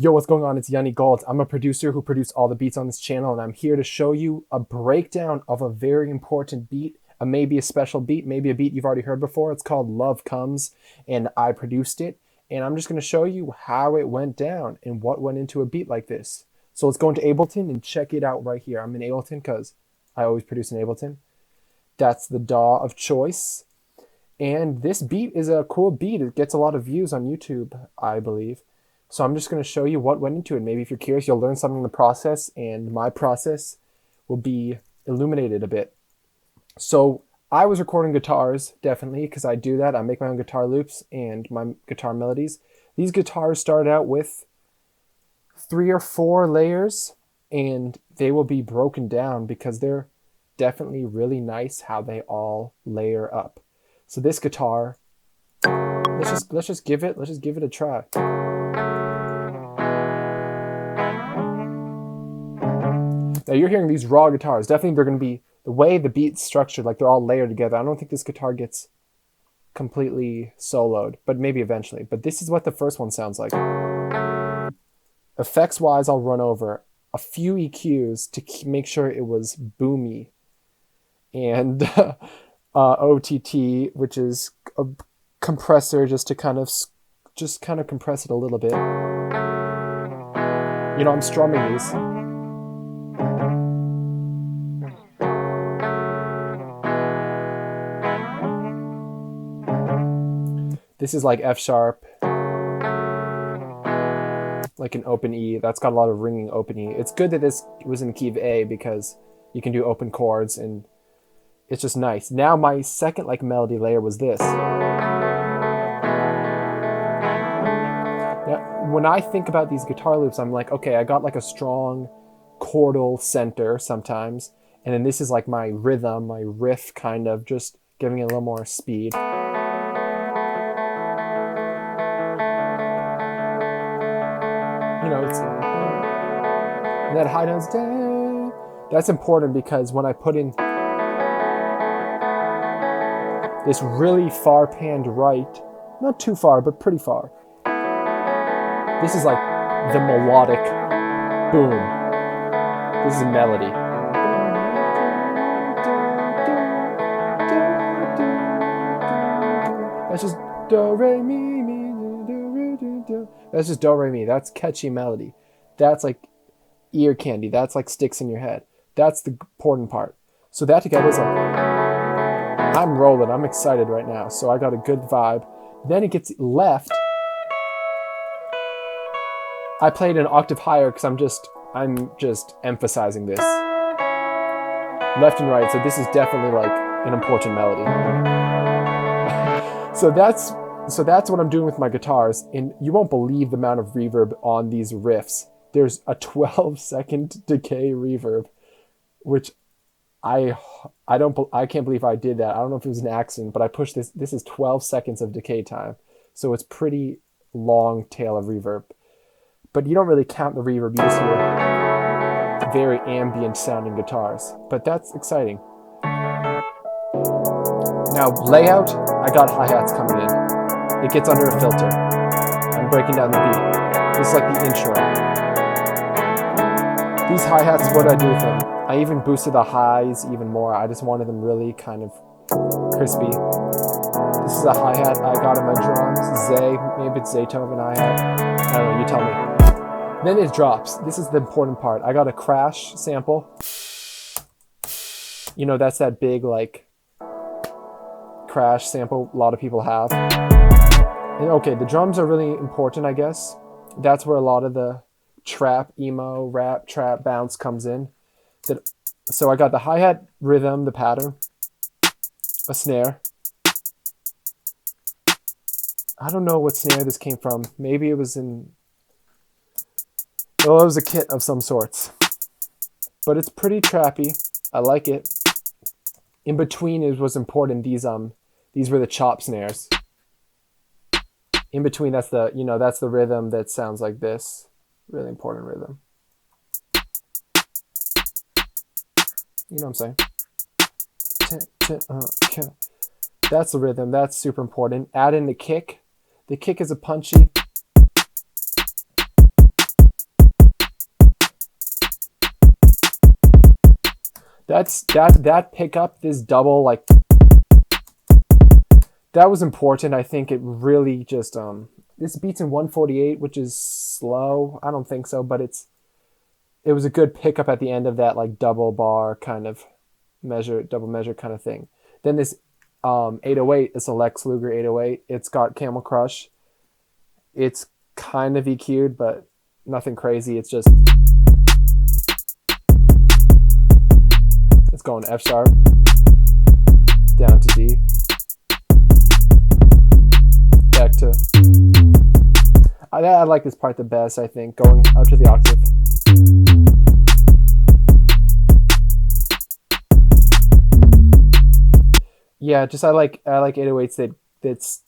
Yo, what's going on? It's yunggoth. I'm a producer who produced all the beats on this channel, and I'm here to show you a breakdown of a very important beat, maybe a special beat, maybe a beat you've already heard before. It's called Love Comes, and I produced it, and I'm just going to show you how it went down and what went into a beat like this. So let's go into Ableton and check it out right here. I'm in Ableton because I always produce in Ableton. That's the DAW of choice. And this beat is a cool beat. It gets a lot of views on YouTube, I believe. So I'm just going to show you what went into it. Maybe if you're curious, you'll learn something in the process, and my process will be illuminated a bit. So I was recording guitars, definitely, because I do that. I make my own guitar loops and my guitar melodies. These guitars started out with 3 or 4 layers, and they will be broken down because they're definitely really nice how they all layer up. So this guitar, let's just give it a try. Now you're hearing these raw guitars. Definitely they're going to be, the way the beat's structured, like they're all layered together. I don't think this guitar gets completely soloed, but maybe eventually. But this is what the first one sounds like. Effects wise, I'll run over a few EQs to make sure it was boomy. And OTT, which is a compressor, just to kind of compress it a little bit. You know, I'm strumming these. This is like F sharp, like an open E. That's got a lot of ringing open E. It's good that this was in the key of A because you can do open chords and it's just nice. Now my second like melody layer was this. Now, when I think about these guitar loops, I'm like, okay, I got like a strong chordal center sometimes, and then this is like my rhythm, my riff, kind of just giving it a little more speed. You know, it's and that high note's down. That's important because when I put in this really far panned right, not too far, but pretty far, this is like the melodic boom. This is a melody. That's just do, re, mi, mi, do, do, do. That's just do, re, mi. That's catchy melody. That's like ear candy. That's like sticks in your head. That's the important part. So that together is like, I'm rolling. I'm excited right now. So I got a good vibe. Then it gets left. I played an octave higher because I'm just emphasizing this. Left and right. So this is definitely like an important melody. So that's what I'm doing with my guitars, and you won't believe the amount of reverb on these riffs. There's a 12-second decay reverb, which I can't believe I did that. I don't know if it was an accident, but I pushed this. This is 12 seconds of decay time, so it's pretty long tail of reverb. But you don't really count the reverb. You just hear very ambient sounding guitars, but that's exciting. Now, layout, I got hi-hats coming in. It gets under a filter. I'm breaking down the beat. This is like the intro. These hi-hats, what I do with them? I even boosted the highs even more. I just wanted them really kind of crispy. This is a hi-hat I got in my drums. Maybe it's Zaytoven hi-hat. I don't know, you tell me. Then it drops. This is the important part. I got a crash sample. You know, that's that big like crash sample a lot of people have. And okay, the drums are really important, I guess. That's where a lot of the trap, emo, rap, trap bounce comes in. So I got the hi-hat rhythm, the pattern, a snare. I don't know what snare this came from. Maybe it was in, well, it was a kit of some sorts. But it's pretty trappy. I like it. In between it was important. These were the chop snares. In between, that's the rhythm that sounds like this. Really important rhythm. You know what I'm saying? That's the rhythm. That's super important. Add in the kick. The kick is a punchy. that pickup, this double, like, that was important. I think it really just this beat's in 148, which is slow. I don't think so, but it was a good pickup at the end of that, like, double bar kind of measure, double measure kind of thing. Then this 808, it's a Lex Luger 808. It's got Camel Crush. It's kind of EQ'd, but nothing crazy. It's just, it's going F sharp down to D, back to. I like this part the best, I think, going up to the octave. Yeah, just I like 808s that's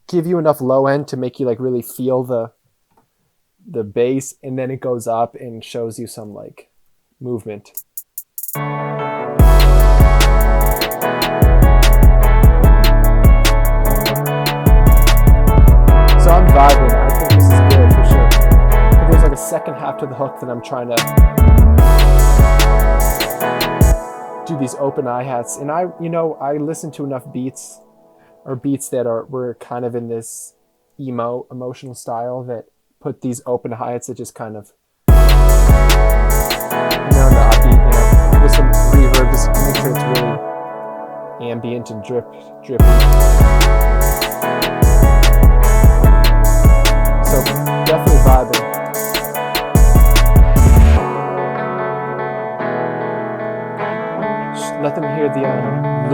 give you enough low end to make you, like, really feel the bass, and then it goes up and shows you some, like, movement. So I'm vibing. I think this is good for sure. But there's like a second half to the hook that I'm trying to do these open hi-hats. And I listen to enough beats that were kind of in this emotional style that put these open hi-hats that just kind of, the upbeat, with some reverb, just make sure it's really ambient and drippy. So definitely vibing. Let them hear the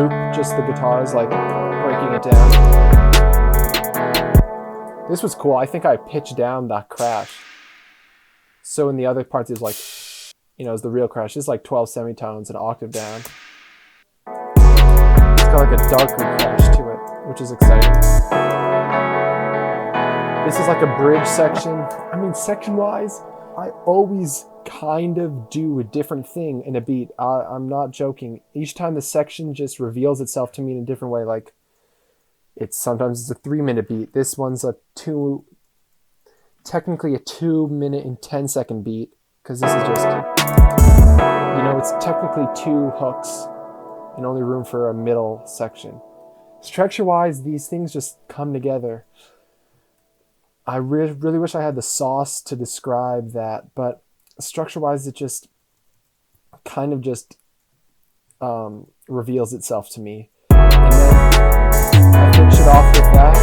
loop, just the guitars, like, breaking it down. This was cool. I think I pitched down that crash. So in the other parts, it's like, it's the real crash. It's like 12 semitones, an octave down. It's got like a darker crash to it, which is exciting. This is like a bridge section. I mean, section-wise, I always kind of do a different thing in a beat. I'm not joking. Each time the section just reveals itself to me in a different way. Like, sometimes it's a 3-minute beat. This one's technically a 2-minute and 10-second beat, because this is just, it's technically 2 hooks and only room for a middle section. Structure-wise, these things just come together. I really wish I had the sauce to describe that, but structure-wise, it just kind of just reveals itself to me. And then I finish it off with that.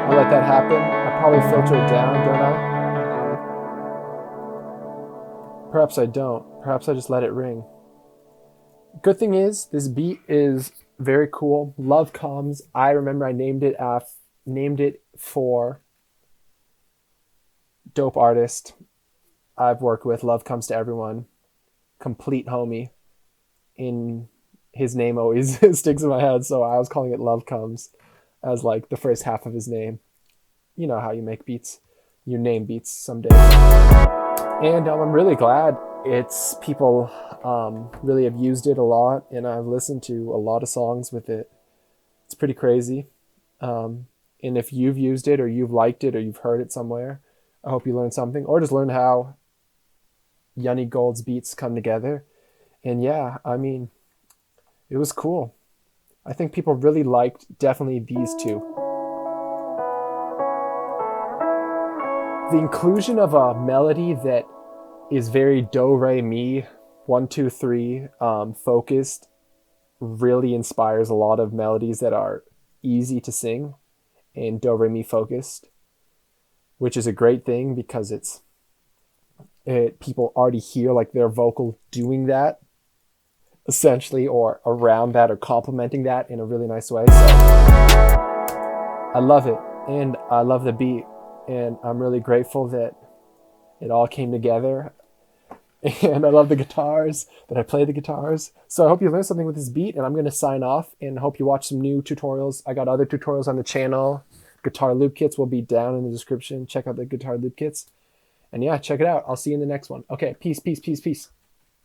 I let that happen. I probably filter it down, don't I? Perhaps I don't. Perhaps I just let it ring. Good thing is, this beat is very cool. Love Comes. I remember I named it for dope artist I've worked with. Love Comes to Everyone. Complete homie. In his name always sticks in my head, so I was calling it Love Comes as, like, the first half of his name. You know how you make beats. You name beats someday. And I'm really glad people really have used it a lot, and I've listened to a lot of songs with it. It's pretty crazy. And if you've used it, or you've liked it, or you've heard it somewhere, I hope you learned something, or just learned how Yanni Gold's beats come together. And yeah, I mean, it was cool. I think people really liked definitely these two. The inclusion of a melody that is very do, re, mi, 1, 2, 3 focused really inspires a lot of melodies that are easy to sing and do, re, mi focused, which is a great thing because people already hear, like, their vocal doing that essentially, or around that, or complementing that in a really nice way. So I love it, and I love the beat, and I'm really grateful that it all came together. And I love the guitars, that I play the guitars. So I hope you learned something with this beat, and I'm going to sign off and hope you watch some new tutorials. I got other tutorials on the channel. Guitar loop kits will be down in the description. Check out the guitar loop kits. And yeah, check it out. I'll see you in the next one. Okay, peace, peace, peace, peace.